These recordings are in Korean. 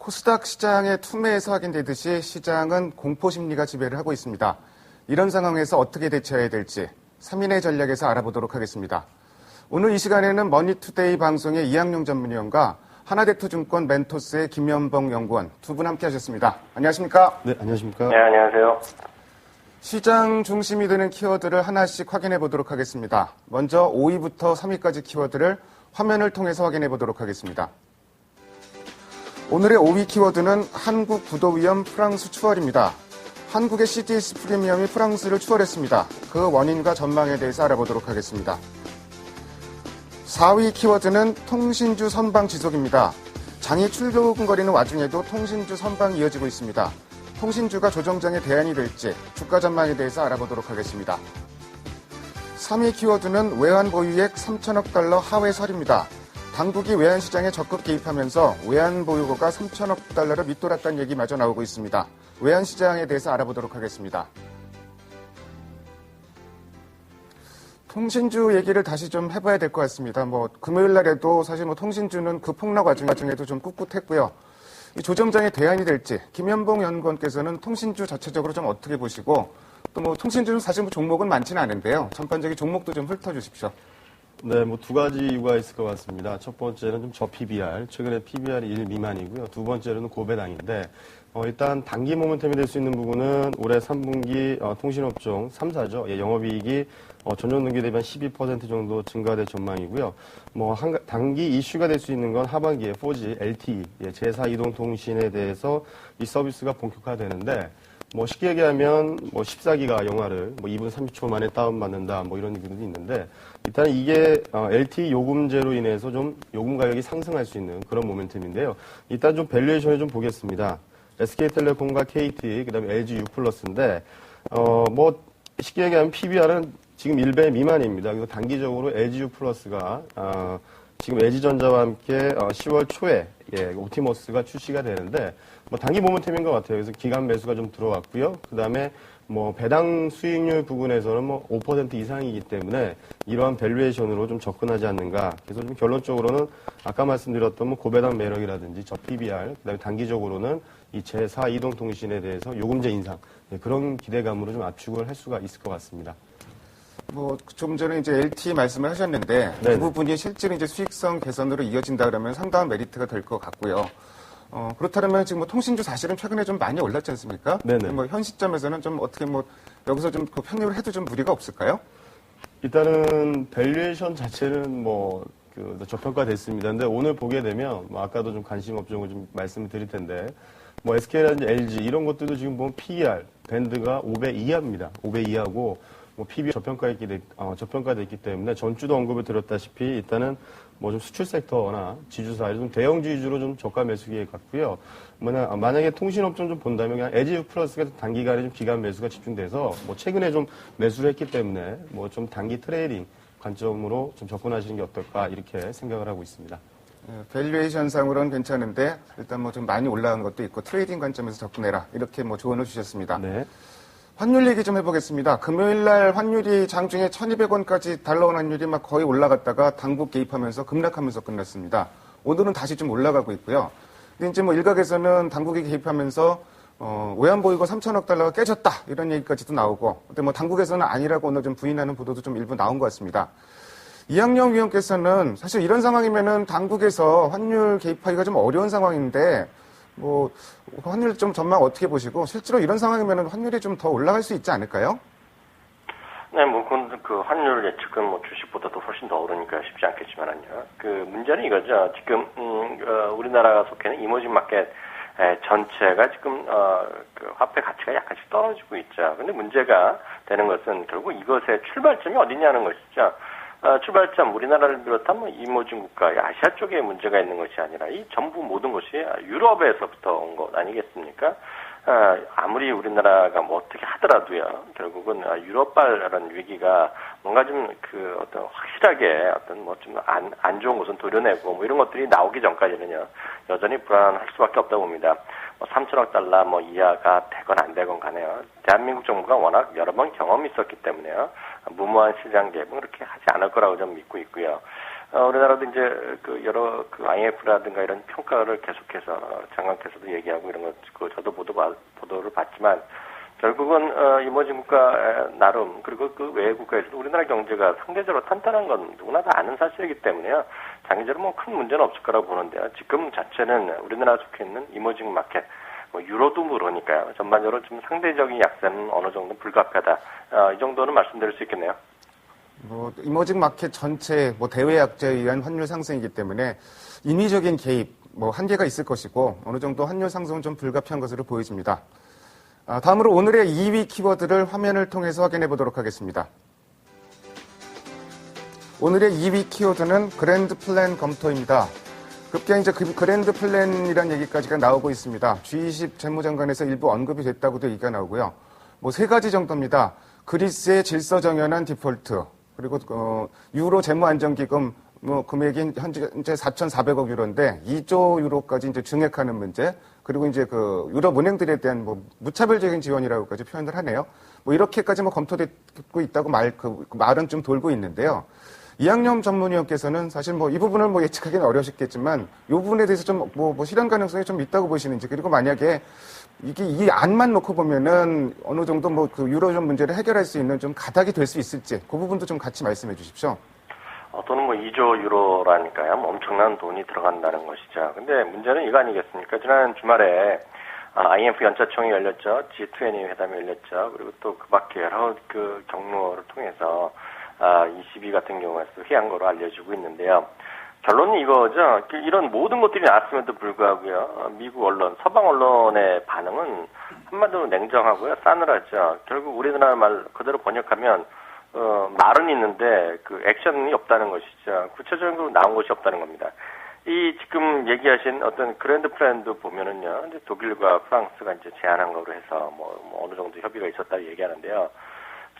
코스닥 시장의 투매에서 확인되듯이 시장은 공포 심리가 지배를 하고 있습니다. 이런 상황에서 어떻게 대처해야 될지 3인의 전략에서 알아보도록 하겠습니다. 오늘 이 시간에는 머니투데이 방송의 이학용 전문위원과 하나대투증권 멘토스의 김연봉 연구원 두 분 함께 하셨습니다. 안녕하십니까? 네, 안녕하십니까? 네, 안녕하세요. 시장 중심이 되는 키워드를 하나씩 확인해 보도록 하겠습니다. 먼저 5위부터 3위까지 키워드를 화면을 통해서 확인해 보도록 하겠습니다. 오늘의 5위 키워드는 한국 부도 위험 프랑스 추월입니다. 한국의 CDS 프리미엄이 프랑스를 추월했습니다. 그 원인과 전망에 대해서 알아보도록 하겠습니다. 4위 키워드는 통신주 선방 지속입니다. 장이 출근거리는 와중에도 통신주 선방이 이어지고 있습니다. 통신주가 조정장의 대안이 될지 주가 전망에 대해서 알아보도록 하겠습니다. 3위 키워드는 외환 보유액 3천억 달러 하회설입니다. 당국이 외환시장에 적극 개입하면서 외환 보유고가 3천억 달러를 밑돌았다는 얘기마저 나오고 있습니다. 외환시장에 대해서 알아보도록 하겠습니다. 통신주 얘기를 다시 좀 해봐야 될 것 같습니다. 금요일 날에도 사실 통신주는 그 폭락 와중에도 좀 꿋꿋했고요. 이 조정장의 대안이 될지 김연봉 연구원께서는 통신주 자체적으로 좀 어떻게 보시고 또 통신주는 사실 종목은 많지는 않은데요. 전반적인 종목도 좀 훑어주십시오. 네, 두 가지 이유가 있을 것 같습니다. 첫 번째는 좀 저PBR, 최근에 PBR이 1 미만이고요. 두 번째로는 고배당인데, 일단 단기 모멘텀이 될 수 있는 부분은 올해 3분기 통신업종 3사죠. 영업이익이 전년 동기 대비 한 12% 정도 증가될 전망이고요. 단기 이슈가 될 수 있는 건 하반기에 4G, LTE, 제4 이동통신에 대해서 이 서비스가 본격화되는데, 쉽게 얘기하면 14기가 영화를 2분 30초 만에 다운받는다 이런 얘기도 있는데 일단 이게 LTE 요금제로 인해서 좀 요금 가격이 상승할 수 있는 그런 모멘텀인데요. 일단 좀 밸류에이션을 좀 보겠습니다. SK텔레콤과 KT 그다음에 LG U+인데 쉽게 얘기하면 PBR은 지금 1배 미만입니다. 그리고 단기적으로 LG U+가 지금 LG전자와 함께 10월 초에 옵티머스가 출시가 되는데 단기 모멘텀인 것 같아요. 그래서 기간 매수가 좀 들어왔고요. 그다음에 배당 수익률 부분에서는 5% 이상이기 때문에 이러한 밸류에이션으로 좀 접근하지 않는가. 그래서 좀 결론적으로는 아까 말씀드렸던 고배당 매력이라든지 저PBR, 그다음에 단기적으로는 이 제4 이동통신에 대해서 요금제 인상 그런 기대감으로 좀 압축을 할 수가 있을 것 같습니다. 좀 전에 이제 LTE 말씀을 하셨는데 네네. 그 부분이 실제로 이제 수익성 개선으로 이어진다 그러면 상당한 메리트가 될 것 같고요. 그렇다면 지금 통신주 사실은 최근에 좀 많이 올랐지 않습니까? 네네. 현 시점에서는 좀 어떻게 여기서 좀 편입을 해도 좀 무리가 없을까요? 일단은 밸류에이션 자체는 저평가됐습니다. 근데 오늘 보게 되면 아까도 좀 관심 업종을 좀 말씀을 드릴 텐데 SK라든지 LG 이런 것들도 지금 보면 PER 밴드가 5배 이하입니다. 5배 이하고 PB 저평가됐기 때문에 전주도 언급을 드렸다시피 일단은 좀 수출 섹터나 지주사 좀 대형주 위주로 좀 저가 매수기에 갔고요. 만약에 통신업종 좀 본다면 그냥 LG U+가 단기간에 좀 기간 매수가 집중돼서 최근에 좀 매수를 했기 때문에 좀 단기 트레이딩 관점으로 좀 접근하시는 게 어떨까 이렇게 생각을 하고 있습니다. 밸류에이션 상으로는 괜찮은데 일단 좀 많이 올라간 것도 있고 트레이딩 관점에서 접근해라 이렇게 조언을 주셨습니다. 네. 환율 얘기 좀 해보겠습니다. 금요일 날 환율이 장중에 1,200원까지 달러원 환율이 거의 올라갔다가 당국 개입하면서 급락하면서 끝났습니다. 오늘은 다시 좀 올라가고 있고요. 근데 이제 일각에서는 당국이 개입하면서 외환 보유고 3천억 달러가 깨졌다 이런 얘기까지도 나오고, 근데 당국에서는 아니라고 오늘 좀 부인하는 보도도 좀 일부 나온 것 같습니다. 이학용 위원께서는 사실 이런 상황이면은 당국에서 환율 개입하기가 좀 어려운 상황인데. 환율 좀 전망 어떻게 보시고, 실제로 이런 상황이면 환율이 좀 더 올라갈 수 있지 않을까요? 네, 그 환율 예측은 주식보다도 훨씬 더 오르니까 쉽지 않겠지만요. 문제는 이거죠. 지금, 우리나라가 속해 있는 이머징 마켓 전체가 지금, 화폐 가치가 약간씩 떨어지고 있죠. 근데 문제가 되는 것은 결국 이것의 출발점이 어디냐는 것이죠. 출발점 우리나라를 비롯한 이모진 국가의 아시아 쪽에 문제가 있는 것이 아니라 이 전부 모든 것이 유럽에서부터 온 것 아니겠습니까? 아무리 우리나라가 어떻게 하더라도요, 결국은 유럽발이라는 위기가 뭔가 좀 확실하게 좀 안 좋은 것은 도려내고 이런 것들이 나오기 전까지는요, 여전히 불안할 수밖에 없다고 봅니다. 3천억 달러 이하가 되건 안 되건 간에요. 대한민국 정부가 워낙 여러 번 경험이 있었기 때문에요. 무모한 시장 개입은 그렇게 하지 않을 거라고 좀 믿고 있고요. 우리나라도 이제 여러 IMF라든가 이런 평가를 계속해서 장관께서도 얘기하고 이런 저도 보도를 봤지만 결국은 이머징 국가 나름 그리고 그 외의 국가에서도 우리나라 경제가 상대적으로 탄탄한 건 누구나 다 아는 사실이기 때문에요. 장기적으로 뭐 큰 문제는 없을 거라고 보는데요. 지금 자체는 우리나라 속해 있는 이머징 마켓 유로도 그러니까요. 전반적으로 좀 상대적인 약세는 어느 정도 불가피하다. 이 정도는 말씀드릴 수 있겠네요. 이머징 마켓 전체 대외 약자에 의한 환율 상승이기 때문에 인위적인 개입 한계가 있을 것이고 어느 정도 환율 상승은 좀 불가피한 것으로 보여집니다. 다음으로 오늘의 2위 키워드를 화면을 통해서 확인해 보도록 하겠습니다. 오늘의 2위 키워드는 그랜드 플랜 검토입니다. 급기야 이제 그랜드 플랜이라는 얘기까지가 나오고 있습니다. G20 재무장관에서 일부 언급이 됐다고도 얘기가 나오고요. 세 가지 정도입니다. 그리스의 질서정연한 디폴트, 그리고 유로 재무안정기금 금액이 현재 4,400억 유로인데 2조 유로까지 이제 증액하는 문제, 그리고 이제 유럽 은행들에 대한 무차별적인 지원이라고까지 표현을 하네요. 이렇게까지 검토되고 있다고 말은 좀 돌고 있는데요. 이학년 전문위원께서는 사실 이 부분을 예측하기는 어려우시겠지만 이 부분에 대해서 좀 실현 가능성이 좀 있다고 보시는지, 그리고 만약에 이게 이 안만 놓고 보면은 어느 정도 유로존 문제를 해결할 수 있는 좀 가닥이 될 수 있을지 그 부분도 좀 같이 말씀해 주십시오. 또는 2조 유로라니까요. 엄청난 돈이 들어간다는 것이죠. 근데 문제는 이거 아니겠습니까? 지난 주말에 IMF 연차총이 열렸죠. G20 회담이 열렸죠. 그리고 또 그 밖에 여러 경로를 통해서 ECB 같은 경우에서 회한 거로 알려지고 있는데요. 결론은 이거죠. 이런 모든 것들이 나왔음에도 불구하고요. 미국 언론, 서방 언론의 반응은 한마디로 냉정하고요. 싸늘하죠. 결국 우리나라 말 그대로 번역하면 말은 있는데 액션이 없다는 것이죠. 구체적으로 나온 것이 없다는 겁니다. 이 지금 얘기하신 어떤 그랜드 플랜도 보면은요. 이제 독일과 프랑스가 이제 제안한 거로 해서 어느 정도 협의가 있었다고 얘기하는데요.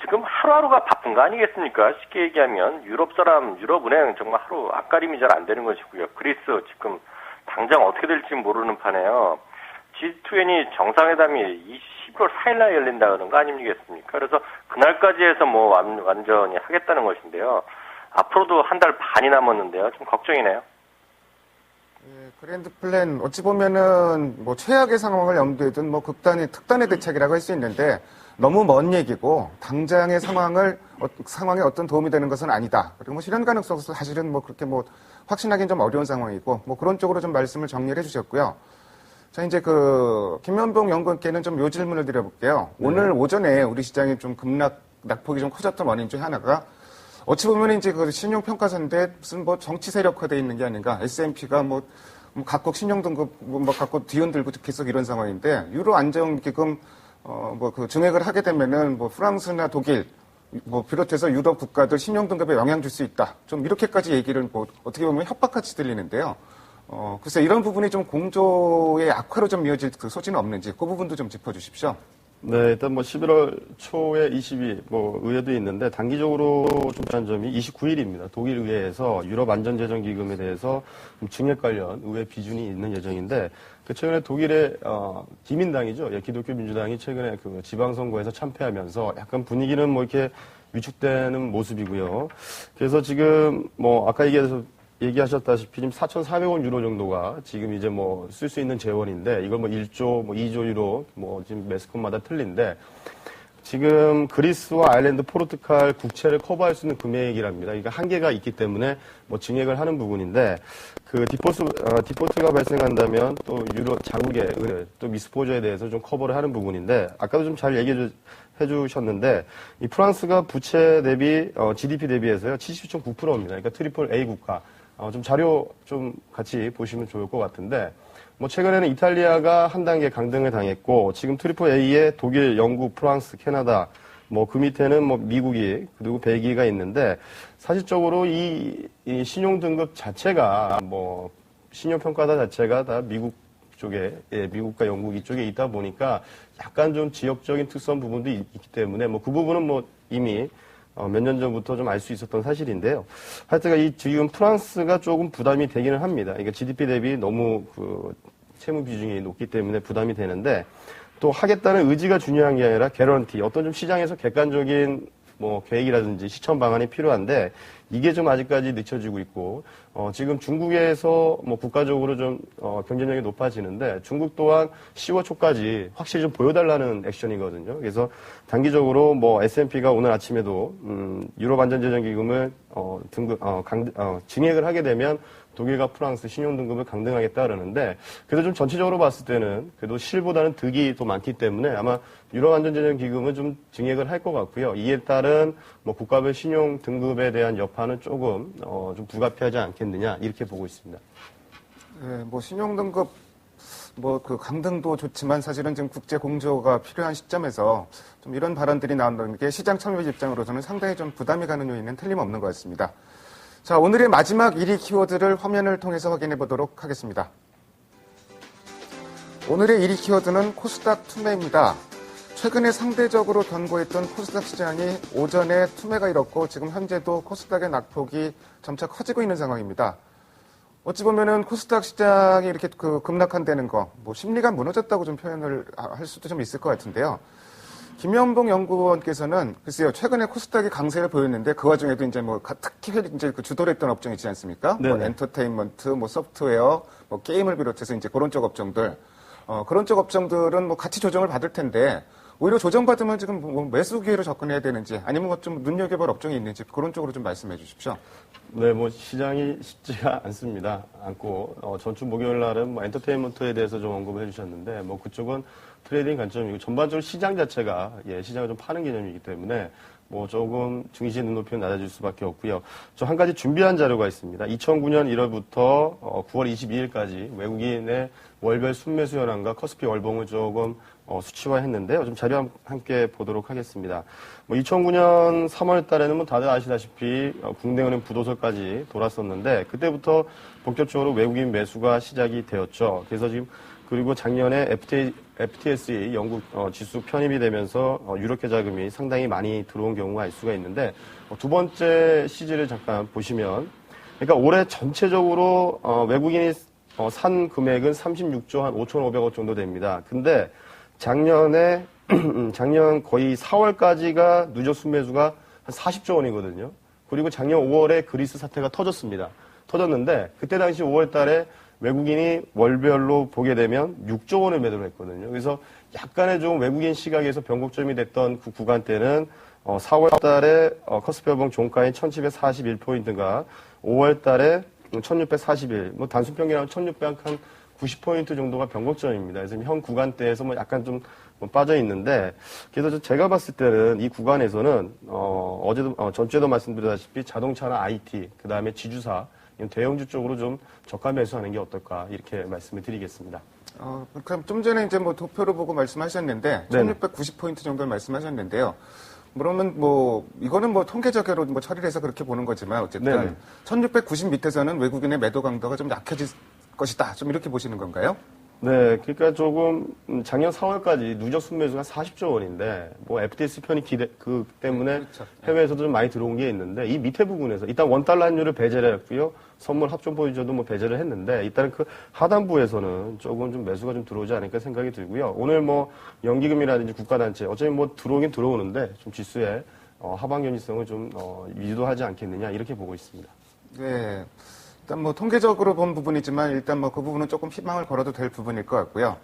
지금 하루하루가 바쁜 거 아니겠습니까? 쉽게 얘기하면 유럽은행 정말 하루 앞가림이 잘 안 되는 것이고요. 그리스 지금 당장 어떻게 될지 모르는 판에요. G20 정상회담이 11월 4일 날 열린다는 거 아니겠습니까? 그래서 그날까지 해서 완전히 하겠다는 것인데요. 앞으로도 한 달 반이 남았는데요. 좀 걱정이네요. 그랜드 플랜 어찌 보면은 최악의 상황을 염두에 둔 특단의 대책이라고 할 수 있는데 너무 먼 얘기고 당장의 상황에 어떤 도움이 되는 것은 아니다. 그리고 실현 가능성도 사실은 그렇게 확신하기는 좀 어려운 상황이고 그런 쪽으로 좀 말씀을 정리를 해주셨고요. 자, 이제 김현봉 연구원께는 좀 요 질문을 드려볼게요. 네. 오늘 오전에 우리 시장이 좀 낙폭이 좀 커졌던 원인 중에 하나가 어찌 보면 이제 신용평가사인데 무슨 정치 세력화되어 있는 게 아닌가. S&P가 각국 신용등급 갖고 뒤흔들고 계속 이런 상황인데 유로 안정기금 증액을 하게 되면은 프랑스나 독일 비롯해서 유럽 국가들 신용등급에 영향 줄 수 있다. 좀 이렇게까지 얘기를 어떻게 보면 협박같이 들리는데요. 글쎄 이런 부분이 좀 공조의 악화로 좀 이어질 소지는 없는지 그 부분도 좀 짚어주십시오. 네, 일단 11월 초에 22 의회도 있는데 단기적으로 좀 중요한 점이 29일입니다. 독일 의회에서 유럽 안전재정기금에 대해서 증액 관련 의회 비준이 있는 예정인데 최근에 독일의 기민당이죠. 기독교 민주당이 최근에 지방선거에서 참패하면서 약간 분위기는 이렇게 위축되는 모습이고요. 그래서 지금 아까 얘기하셨다시피 지금 4,400원 유로 정도가 지금 이제 쓸 수 있는 재원인데 이걸 1조, 2조 유로 지금 매스컴마다 틀린데 지금 그리스와 아일랜드, 포르투갈 국채를 커버할 수 있는 금액이랍니다. 그러니까 한계가 있기 때문에 증액을 하는 부분인데 디폴트가 발생한다면 또 유로 자국의 은행, 또 미스포저에 대해서 좀 커버를 하는 부분인데 아까도 좀 잘 얘기해 주셨는데 이 프랑스가 부채 대비 GDP 대비해서요 70.9%입니다. 그러니까 트리플 A 국가. 좀 자료 좀 같이 보시면 좋을 것 같은데 최근에는 이탈리아가 한 단계 강등을 당했고 지금 트리플 A에 독일, 영국, 프랑스, 캐나다 그 밑에는 미국이 그리고 벨기에가 있는데 사실적으로 이 신용 등급 자체가 신용평가사 자체가 다 미국 쪽에 미국과 영국 이쪽에 있다 보니까 약간 좀 지역적인 특수한 부분도 있기 때문에 그 부분은 이미 몇 년 전부터 좀 알 수 있었던 사실인데요. 하여튼 지금 프랑스가 조금 부담이 되기는 합니다. 그러니까 GDP 대비 너무 채무 비중이 높기 때문에 부담이 되는데 또 하겠다는 의지가 중요한 게 아니라 개런티, 어떤 좀 시장에서 객관적인 뭐 계획이라든지 시청 방안이 필요한데 이게 좀 아직까지 늦춰지고 있고 지금 중국에서 뭐 국가적으로 좀 경쟁력이 높아지는데 중국 또한 10월 초까지 확실히 좀 보여달라는 액션이거든요. 그래서 단기적으로 뭐 S&P가 오늘 아침에도 유럽 안전재정기금을 증액을 하게 되면 독일과 프랑스 신용 등급을 강등하겠다 그러는데 그래도 좀 전체적으로 봤을 때는 그래도 실보다는 득이 더 많기 때문에 아마 유럽 안전재정기금은 좀 증액을 할 것 같고요. 이에 따른 뭐 국가별 신용 등급에 대한 여파는 조금 좀 불가피하지 않겠느냐 이렇게 보고 있습니다. 네, 뭐 신용 등급 뭐 그 강등도 좋지만 사실은 지금 국제 공조가 필요한 시점에서 좀 이런 발언들이 나온다는 게 시장 참여 입장으로서는 상당히 좀 부담이 가는 요인은 틀림없는 것 같습니다. 자, 오늘의 마지막 1위 키워드를 화면을 통해서 확인해 보도록 하겠습니다. 오늘의 1위 키워드는 코스닥 투매입니다. 최근에 상대적으로 견고했던 코스닥 시장이 오전에 투매가 일었고 지금 현재도 코스닥의 낙폭이 점차 커지고 있는 상황입니다. 어찌 보면은 코스닥 시장이 이렇게 급락한다는 거, 뭐 심리가 무너졌다고 좀 표현을 할 수도 좀 있을 것 같은데요. 김현봉 연구원께서는 글쎄요, 최근에 코스닥이 강세를 보였는데 그 와중에도 이제 뭐 특히 이제 그 주도를 했던 업종 있지 않습니까? 뭐 엔터테인먼트, 뭐 소프트웨어, 뭐 게임을 비롯해서 이제 그런 쪽 업종들, 그런 쪽 업종들은 뭐 같이 조정을 받을 텐데 오히려 조정받으면 지금 뭐 매수 기회로 접근해야 되는지 아니면 뭐 좀 눈여겨볼 업종이 있는지 그런 쪽으로 좀 말씀해 주십시오. 네, 뭐 시장이 쉽지가 않고 전주 목요일 날은 뭐 엔터테인먼트에 대해서 좀 언급을 해주셨는데 뭐 그쪽은 트레이딩 관점이고 전반적으로 시장 자체가 시장을 좀 파는 개념이기 때문에 뭐 조금 증시의 눈높이는 낮아질 수밖에 없고요. 저 한 가지 준비한 자료가 있습니다. 2009년 1월부터 9월 22일까지 외국인의 월별 순매수 현황과 커스피 월봉을 조금 수치화했는데요. 좀 자료 함께 보도록 하겠습니다. 뭐 2009년 3월 달에는 뭐 다들 아시다시피 국내은행 부도서까지 돌았었는데 그때부터 본격적으로 외국인 매수가 시작이 되었죠. 그래서 지금 그리고 작년에 FTSE 영국 지수 편입이 되면서 유력해 자금이 상당히 많이 들어온 경우가 알 수가 있는데 두 번째 시지를 잠깐 보시면 그러니까 올해 전체적으로 외국인이 산 금액은 36조 한 5,500억 정도 됩니다. 근데 작년 거의 4월까지가 누적 순매수가 한 40조 원이거든요. 그리고 작년 5월에 그리스 사태가 터졌는데 그때 당시 5월 달에 외국인이 월별로 보게 되면 6조 원을 매도를 했거든요. 그래서 약간의 좀 외국인 시각에서 변곡점이 됐던 그 구간대는 4월 달에 커스피 월봉 종가인 1741포인트가 5월 달에 1641, 뭐 단순 평균하면 1600 한 90포인트 정도가 변곡점입니다. 그래서 현 구간대에서 뭐 약간 좀 빠져 있는데, 그래서 제가 봤을 때는 이 구간에서는, 전주에도 말씀드렸다시피 자동차나 IT, 그 다음에 지주사, 대형주 쪽으로 좀 저가 매수하는 게 어떨까, 이렇게 말씀을 드리겠습니다. 그럼 좀 전에 이제 뭐 도표를 보고 말씀하셨는데, 1690포인트 정도를 말씀하셨는데요. 그러면 뭐, 이거는 뭐 통계적으로 뭐 처리를 해서 그렇게 보는 거지만, 어쨌든, 네네. 1690 밑에서는 외국인의 매도 강도가 좀 약해질 것이다. 좀 이렇게 보시는 건가요? 네, 그러니까 조금 작년 4월까지 누적 순매수가 40조 원인데 뭐 FTS 편입 그 때문에 그렇죠. 해외에서도 좀 많이 들어온 게 있는데 이 밑에 부분에서 일단 원달러 환율을 배제를 했고요. 선물 합종 보유저도 뭐 배제를 했는데 일단 그 하단부에서는 조금 좀 매수가 좀 들어오지 않을까 생각이 들고요. 오늘 뭐 연기금이라든지 국가단체 어차피 뭐 들어오긴 들어오는데 좀 지수의 하방 견지성을 좀 유도하지 않겠느냐 이렇게 보고 있습니다. 네. 일단 뭐 통계적으로 본 부분이지만 일단 뭐 그 부분은 조금 희망을 걸어도 될 부분일 것 같고요.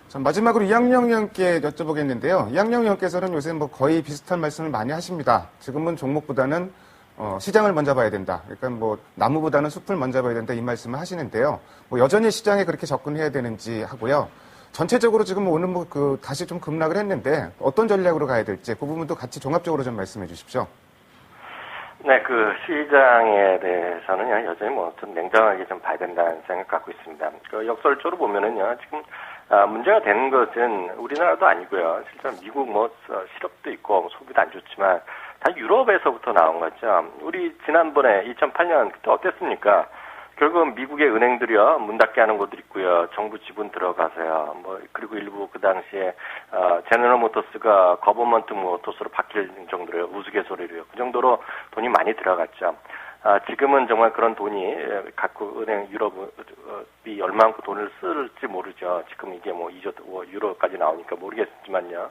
자, 마지막으로 이학영 의원께 여쭤보겠는데요. 이학영 의원께서는 요새 뭐 거의 비슷한 말씀을 많이 하십니다. 지금은 종목보다는 시장을 먼저 봐야 된다. 그러니까 뭐 나무보다는 숲을 먼저 봐야 된다 이 말씀을 하시는데요. 뭐 여전히 시장에 그렇게 접근해야 되는지 하고요. 전체적으로 지금 오늘 뭐 다시 좀 급락을 했는데 어떤 전략으로 가야 될지 그 부분도 같이 종합적으로 좀 말씀해 주십시오. 네, 그 시장에 대해서는 여전히 뭐 좀 냉정하게 좀 봐야 된다는 생각 갖고 있습니다. 그 역설적으로 보면은요, 지금 문제가 되는 것은 우리나라도 아니고요. 실제 미국 뭐 실업도 있고 뭐 소비도 안 좋지만 다 유럽에서부터 나온 거죠. 우리 지난번에 2008년 그때 어땠습니까? 결국 미국의 은행들이요 문 닫게 하는 곳들 있고요, 정부 지분 들어가서요. 뭐 그리고 일부 그 당시에 제너럴 모터스가 거버먼트 모터스로 바뀔 정도로 우스갯소리로요. 그 정도로 돈이 많이 들어갔죠. 지금은 정말 그런 돈이 갖고 은행 유럽이 얼마만큼 돈을 쓸지 모르죠. 지금 이게 뭐 2조 유로까지 나오니까 모르겠지만요.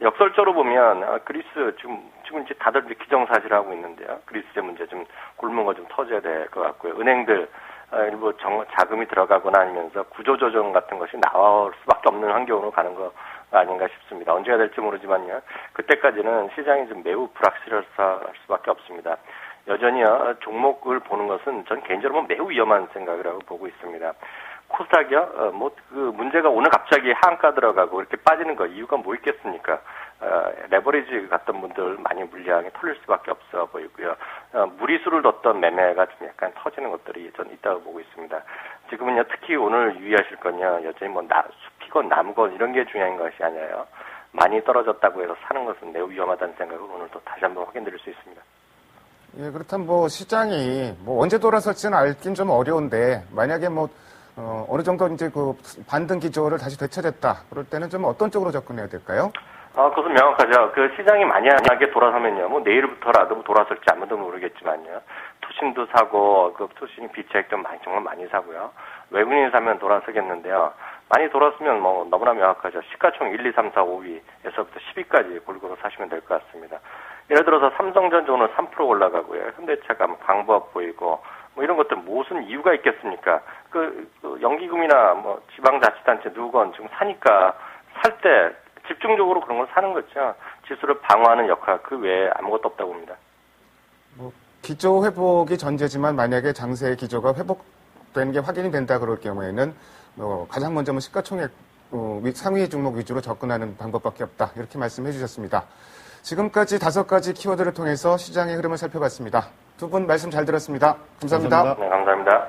역설적으로 보면 그리스 지금 이제 다들 이제 기정사실하고 있는데요. 그리스의 문제 좀 굶은 거 좀 터져야 될 것 같고요. 은행들 일부 자금이 들어가거나 아니면서 구조조정 같은 것이 나올 수밖에 없는 환경으로 가는 거 아닌가 싶습니다. 언제가 될지 모르지만요. 그때까지는 시장이 좀 매우 불확실할 수밖에 없습니다. 여전히요, 종목을 보는 것은 전 개인적으로 매우 위험한 생각이라고 보고 있습니다. 코스닥이요, 문제가 오늘 갑자기 하한가 들어가고 이렇게 빠지는 거 이유가 뭐 있겠습니까? 레버리지 갔던 분들 많이 물량이 털릴 수밖에 없어 보이고요. 무리수를 뒀던 매매가 좀 약간 터지는 것들이 전 있다고 보고 있습니다. 지금은요, 특히 오늘 유의하실 건요, 여전히 숲이건 나무건 이런 게 중요한 것이 아니라요. 많이 떨어졌다고 해서 사는 것은 매우 위험하다는 생각을 오늘 또 다시 한번 확인드릴 수 있습니다. 예, 그렇다면 시장이 언제 돌아설지는 알긴 좀 어려운데, 만약에 어느 정도 이제 반등 기조를 다시 되찾았다. 그럴 때는 좀 어떤 쪽으로 접근해야 될까요? 그것은 명확하죠. 그 시장이 만약에 돌아서면요, 내일부터라도 돌아설지 아무도 모르겠지만요. 투신도 사고, 투신 비차익도 정말 많이 사고요. 외국인이 사면 돌아서겠는데요. 많이 돌았으면 너무나 명확하죠. 시가총 1, 2, 3, 4, 5위에서부터 10위까지 골고루 사시면 될 것 같습니다. 예를 들어서 삼성전자 오늘 3% 올라가고요. 현대차가 강보합 보이고, 이런 것들 무슨 이유가 있겠습니까? 연기금이나 지방자치단체 누구건 지금 사니까 살 때 집중적으로 그런 걸 사는 거죠. 지수를 방어하는 역할, 그 외에 아무것도 없다고 봅니다. 기조 회복이 전제지만 만약에 장세의 기조가 회복되는 게 확인이 된다 그럴 경우에는 가장 먼저 시가총액 상위 종목 위주로 접근하는 방법밖에 없다. 이렇게 말씀해 주셨습니다. 지금까지 5가지 키워드를 통해서 시장의 흐름을 살펴봤습니다. 두 분 말씀 잘 들었습니다. 감사합니다. 감사합니다. 네, 감사합니다.